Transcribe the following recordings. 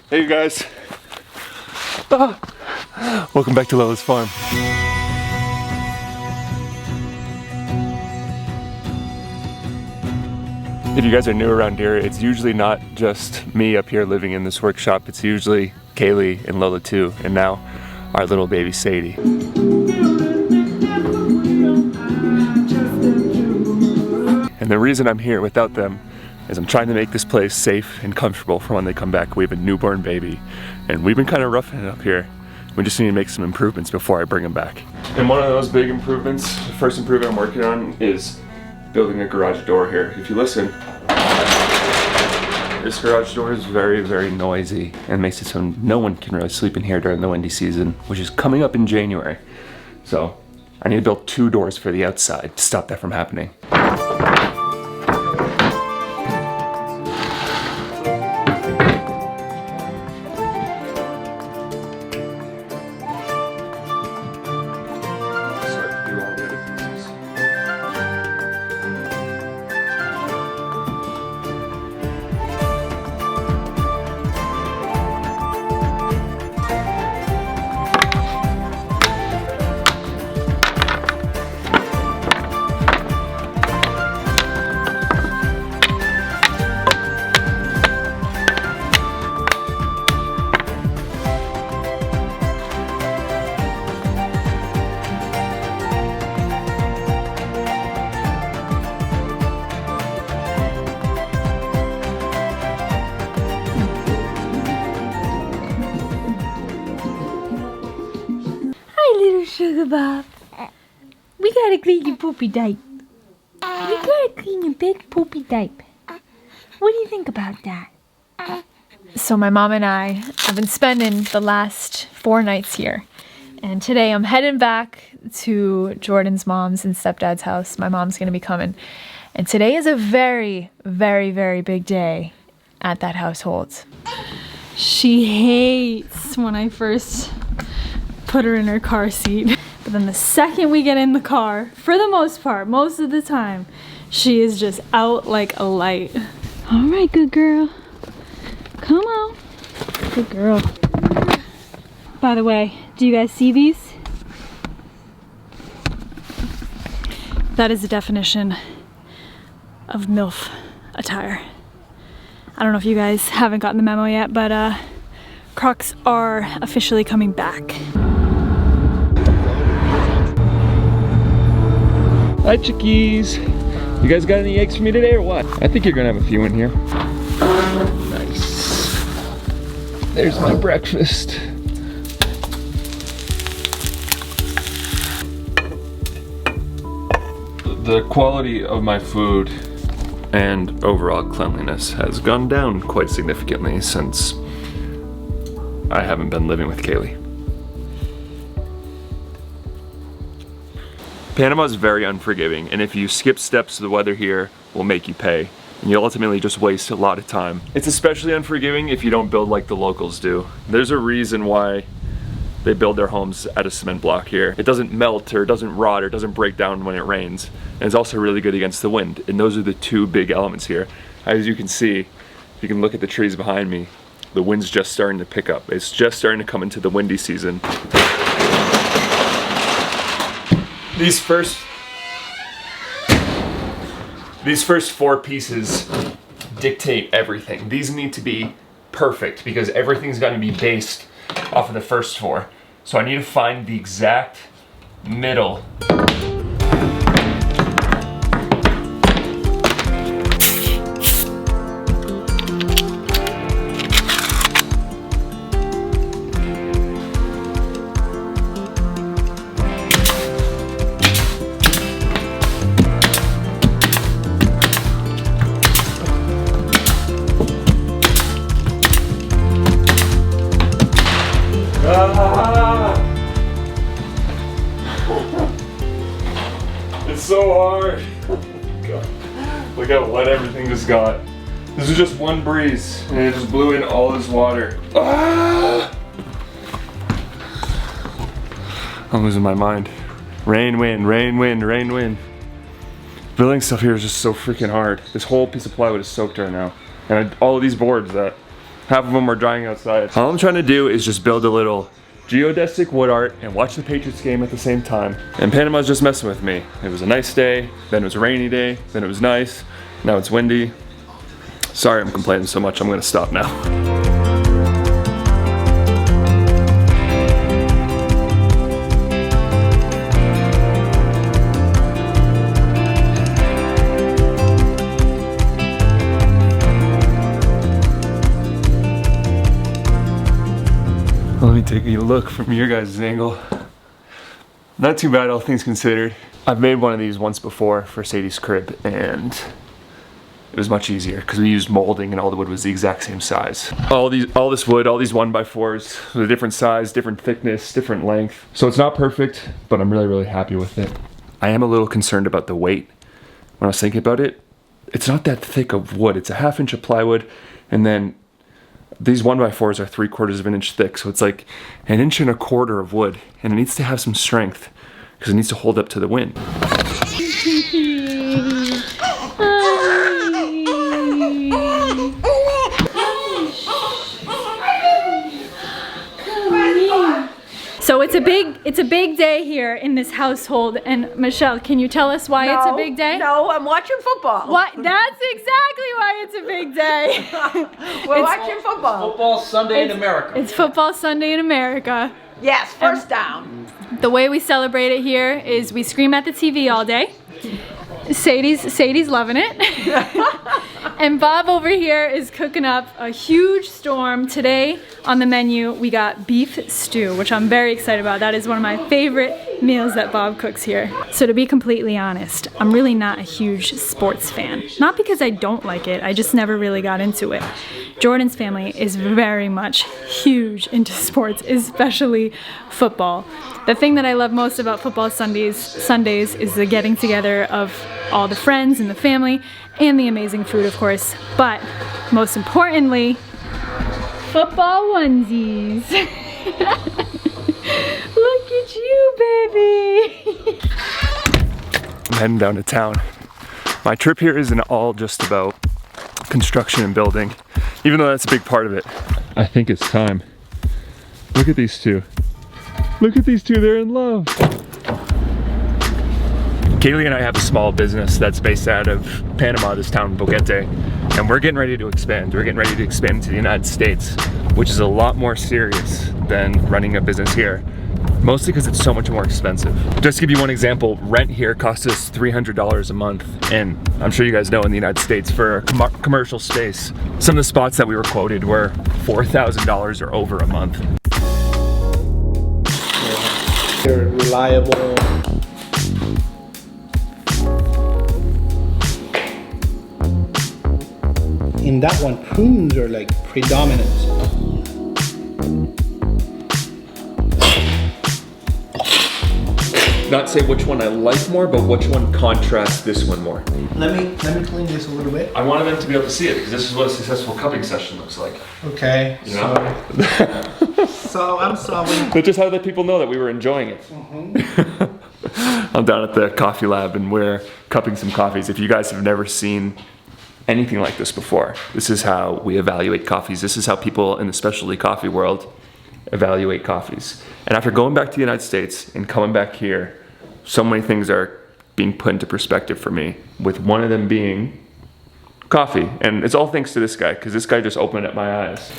Hey you guys. Welcome back to Lola's farm. If you guys are new around here, it's usually not just me up here living in this workshop. It's usually Kaylee and Lola too, and now our little baby Sadie. And the reason I'm here without them is I'm trying to make this place safe and comfortable for when they come back. We have a newborn baby, and we've been kind of roughing it up here. We just need to make some improvements before I bring them back. And one of those big improvements, the first improvement I'm working on is building a garage door here. If you listen, this garage door is very, very noisy and makes it so no one can really sleep in here during the windy season, which is coming up in January. So I need to build 2 doors for the outside to stop that from happening. Sugar Bob, we gotta clean your poopy diaper. We gotta clean your big poopy diaper. What do you think about that? So my mom and I have been spending the last 4 nights here. And today I'm heading back to Jordan's mom's and stepdad's house. My mom's gonna be coming. And today is a very, very, very big day at that household. She hates when I first put her in her car seat. But then the second we get in the car, for the most part, most of the time, she is just out like a light. All right, good girl. Come on. Good girl. By the way, do you guys see these? That is the definition of MILF attire. I don't know if you guys haven't gotten the memo yet, but Crocs are officially coming back. Hi chickies! You guys got any eggs for me today or what? I think you're gonna have a few in here. Nice. There's my breakfast. The quality of my food and overall cleanliness has gone down quite significantly since I haven't been living with Kaylee. Panama is very unforgiving, and if you skip steps, the weather here will make you pay, and you'll ultimately just waste a lot of time. It's especially unforgiving if you don't build like the locals do. There's a reason why they build their homes at a cement block here. It doesn't melt or it doesn't rot or it doesn't break down when it rains, and it's also really good against the wind, and those are the 2 big elements here. As you can see, if you can look at the trees behind me, the wind's just starting to pick up. It's just starting to come into the windy season. These first 4 pieces dictate everything. These need to be perfect because everything's going to be based off of the first 4. So I need to find the exact middle. It's so hard. God. Look how wet everything just got. This is just one breeze and it just blew in all this water. I'm losing my mind. Rain, wind, rain, wind, rain, wind. Building stuff here is just so freaking hard. This whole piece of plywood is soaked right now. And all of these boards that Half of them are drying outside. All I'm trying to do is just build a little geodesic wood art and watch the Patriots game at the same time. And Panama's just messing with me. It was a nice day, then it was a rainy day, then it was nice, now it's windy. Sorry I'm complaining so much, I'm gonna stop now. Let me take a look from your guys' angle. Not too bad, all things considered. I've made one of these once before for Sadie's crib, and it was much easier because we used molding and all the wood was the exact same size. All this wood, all these 1x4s with a different size, different thickness, different length. So it's not perfect, but I'm really, really happy with it. I am a little concerned about the weight. When I was thinking about it, it's not that thick of wood. It's a 1/2 inch of plywood, and then these 1x4s are 3/4 of an inch thick, so it's like 1 1/4 inches of wood, and it needs to have some strength because it needs to hold up to the wind. So it's a big day here in this household, and Michelle, can you tell us why it's a big day? No, I'm watching football. What? That's exactly why it's a big day. We're watching football. Football Sunday in America. It's Football Sunday in America. Yes, first down. The way we celebrate it here is we scream at the TV all day. Sadie's loving it. And Bob over here is cooking up a huge storm. Today on the menu we got beef stew, which I'm very excited about. That is one of my favorite meals that Bob cooks here. So to be completely honest, I'm really not a huge sports fan. Not because I don't like it, I just never really got into it. Jordan's family is very much huge into sports, especially football. The thing that I love most about football Sundays is the getting together of all the friends and the family, and the amazing food, of course. But most importantly, football onesies. Look at you, baby. I'm heading down to town. My trip here isn't all just about construction and building, even though that's a big part of it. I think it's time. Look at these two. Look at these two, they're in love. Kaylee and I have a small business that's based out of Panama, this town, Boquete, and we're getting ready to expand. We're getting ready to expand to the United States, which is a lot more serious than running a business here, mostly because it's so much more expensive. Just to give you one example, rent here costs us $300 a month, and I'm sure you guys know in the United States for a commercial space, some of the spots that we were quoted were $4,000 or over a month. They're reliable. In that one, prunes are like predominant. Not say which one I like more, but which one contrasts this one more. Let me clean this a little bit. I wanted them to be able to see it because this is what a successful cupping session looks like. Okay. You know? So I'm solving. But just how let people know that we were enjoying it. I'm down at the coffee lab and we're cupping some coffees. If you guys have never seen anything like this before, this is how we evaluate coffees. This is how people in the specialty coffee world evaluate coffees. And after going back to the United States and coming back here, so many things are being put into perspective for me, with one of them being coffee. And it's all thanks to this guy, because this guy just opened up my eyes.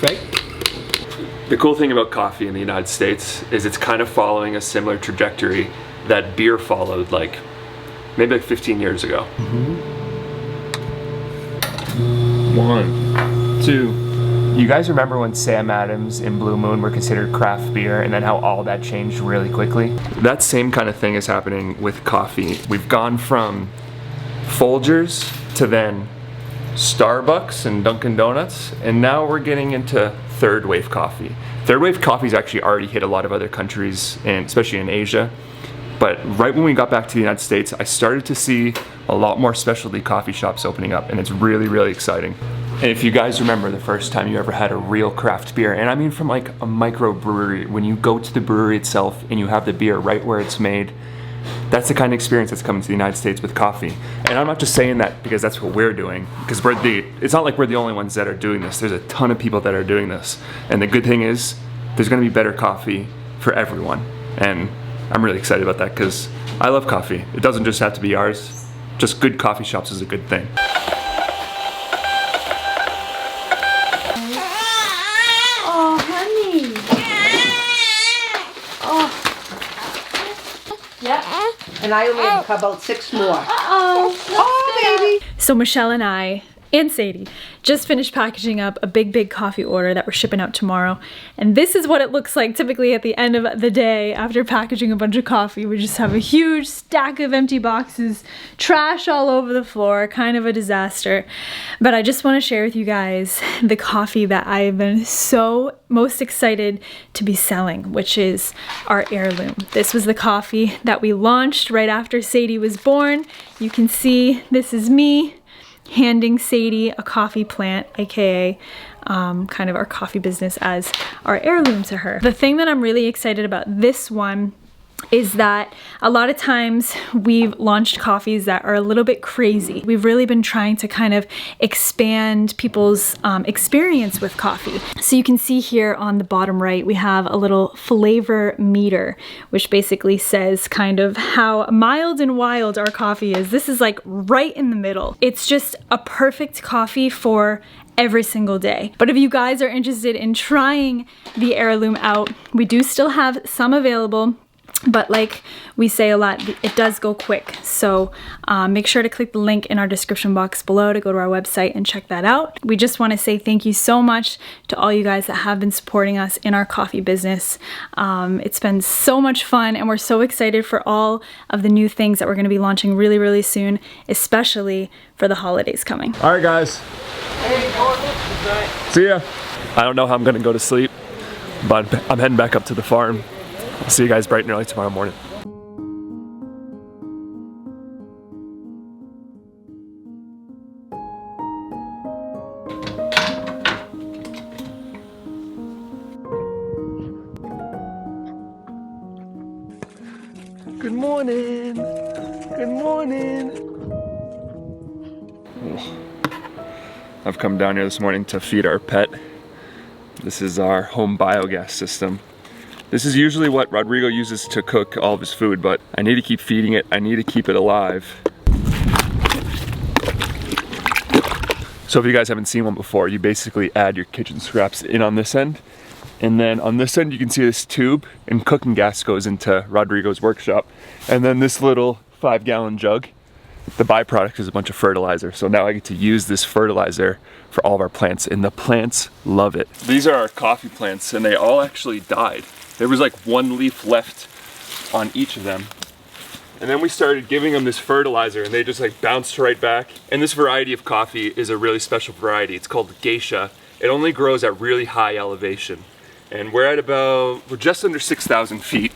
Right? The cool thing about coffee in the United States is it's kind of following a similar trajectory that beer followed like maybe like 15 years ago. One, two. You guys remember when Sam Adams and Blue Moon were considered craft beer and then how all that changed really quickly? That same kind of thing is happening with coffee. We've gone from Folgers to then Starbucks and Dunkin' Donuts, and now we're getting into third wave coffee. Third wave coffee's actually already hit a lot of other countries, and especially in Asia. But right when we got back to the United States, I started to see a lot more specialty coffee shops opening up, and it's really, really exciting. And if you guys remember the first time you ever had a real craft beer, and I mean from like a microbrewery, when you go to the brewery itself and you have the beer right where it's made, That's the kind of experience that's coming to the United States with coffee. And I'm not just saying that because that's what we're doing, because it's not like we're the only ones that are doing this. There's a ton of people that are doing this. And the good thing is, there's gonna be better coffee for everyone. And I'm really excited about that because I love coffee. It doesn't just have to be ours. Just good coffee shops is a good thing. Oh, honey. And I only have about 6 more. Oh, baby. So Michelle and I, and Sadie, just finished packaging up a big coffee order that we're shipping out tomorrow. And this is what it looks like typically at the end of the day after packaging a bunch of coffee. We just have a huge stack of empty boxes, trash all over the floor, kind of a disaster. But I just want to share with you guys the coffee that I have been so most excited to be selling, which is our heirloom. This was the coffee that we launched right after Sadie was born. You can see this is me handing Sadie a coffee plant, aka kind of our coffee business as our heirloom to her. The thing that I'm really excited about this one is that a lot of times we've launched coffees that are a little bit crazy. We've really been trying to kind of expand people's experience with coffee. So you can see here on the bottom right, we have a little flavor meter, which basically says kind of how mild and wild our coffee is. This is like right in the middle. It's just a perfect coffee for every single day. But if you guys are interested in trying the heirloom out, we do still have some available. But like we say a lot, it does go quick. So make sure to click the link in our description box below to go to our website and check that out. We just want to say thank you so much to all you guys that have been supporting us in our coffee business. It's been so much fun and we're so excited for all of the new things that we're going to be launching really soon, especially for the holidays coming. All right, guys. See ya. I don't know how I'm gonna go to sleep, but I'm heading back up to the farm. I'll see you guys bright and early tomorrow morning. Good morning. Good morning. I've come down here this morning to feed our pet. This is our home biogas system. This is usually what Rodrigo uses to cook all of his food, but I need to keep feeding it. I need to keep it alive. So if you guys haven't seen one before, you basically add your kitchen scraps in on this end. And then on this end, you can see this tube and cooking gas goes into Rodrigo's workshop. And then this little 5-gallon jug, the byproduct is a bunch of fertilizer. So now I get to use this fertilizer for all of our plants and the plants love it. These are our coffee plants and they all actually died. There was like 1 leaf left on each of them. And then we started giving them this fertilizer and they just like bounced right back. And this variety of coffee is a really special variety. It's called geisha. It only grows at really high elevation. And we're just under 6,000 feet.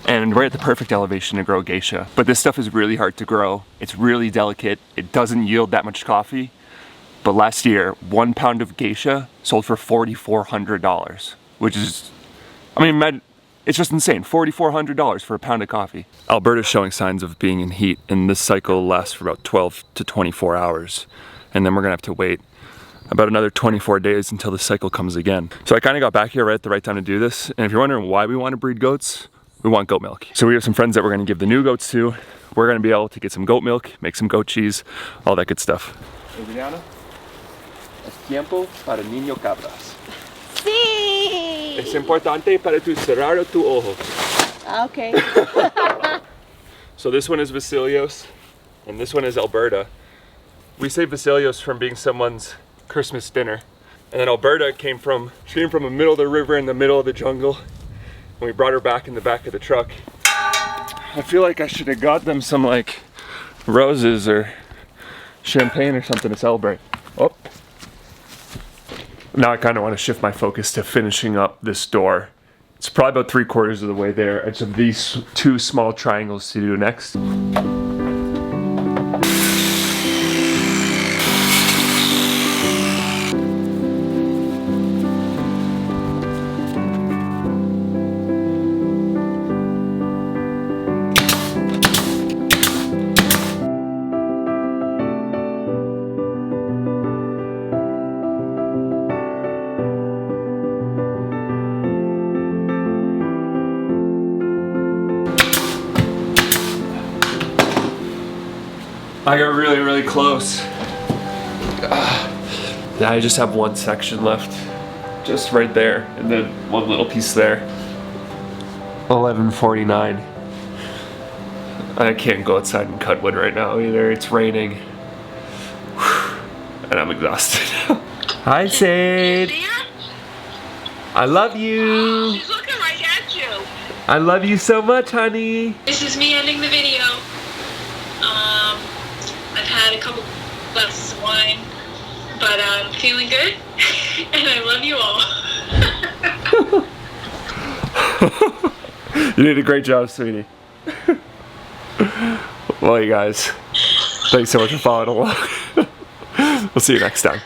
And we're at the perfect elevation to grow geisha. But this stuff is really hard to grow. It's really delicate. It doesn't yield that much coffee. But last year, 1 pound of geisha sold for $4,400, which is, I mean, it's just insane. $4,400 for a pound of coffee. Alberta's showing signs of being in heat, and this cycle lasts for about 12 to 24 hours. And then we're gonna have to wait about another 24 days until the cycle comes again. So I kind of got back here right at the right time to do this. And if you're wondering why we want to breed goats, we want goat milk. So we have some friends that we're gonna give the new goats to. We're gonna be able to get some goat milk, make some goat cheese, all that good stuff. Adriana, es tiempo para niño cabras. Sí. Es importante para tu cerrar tu ojo. Okay. So this one is Vasilios, and this one is Alberta. We say Vasilios from being someone's Christmas dinner. And then Alberta came from the middle of the river in the middle of the jungle. And we brought her back in the back of the truck. I feel like I should have got them some like roses or champagne or something to celebrate. Oh. Now I kind of want to shift my focus to finishing up this door. It's probably about 3/4 of the way there. It's of these 2 small triangles to do next. I got really, really close. Now I just have one section left. Just right there, and then one little piece there. 11:49. I can't go outside and cut wood right now either. It's raining. And I'm exhausted. Hi, Sade. I love you. She's looking right at you. I love you so much, honey. This is me ending the video. I've had a couple glasses of wine, but I'm feeling good, and I love you all. You did a great job, sweetie. Well, you guys, thanks so much for following along. We'll see you next time.